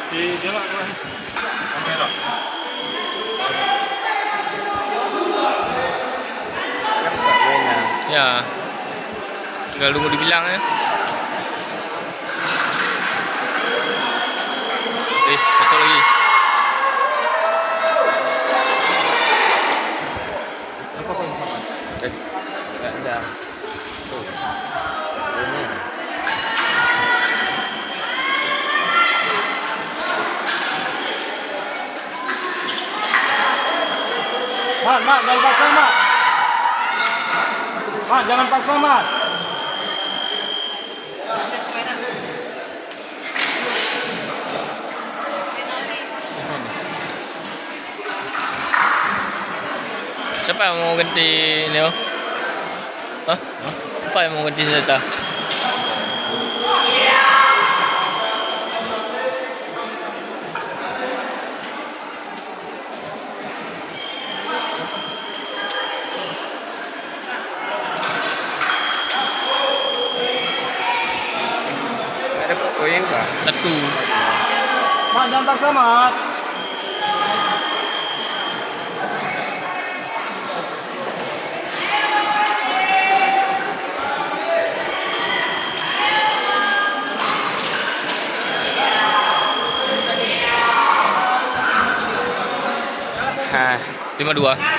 Si dia lah kan. Kamera. Ya. Tinggal tunggu dibilang ya. Masuk lagi. Apa kau yang makan? Enggak ada. Tuh. Ini. Mat, jangan paksa, Mat. Mat, jangan paksa, Mat. Siapa yang mau ganti Leo? Hah? Siapa yang mau ganti Zeta? Ada poin pak? Satu. Mat, jangan paksa, Mat. Hah, 5-2.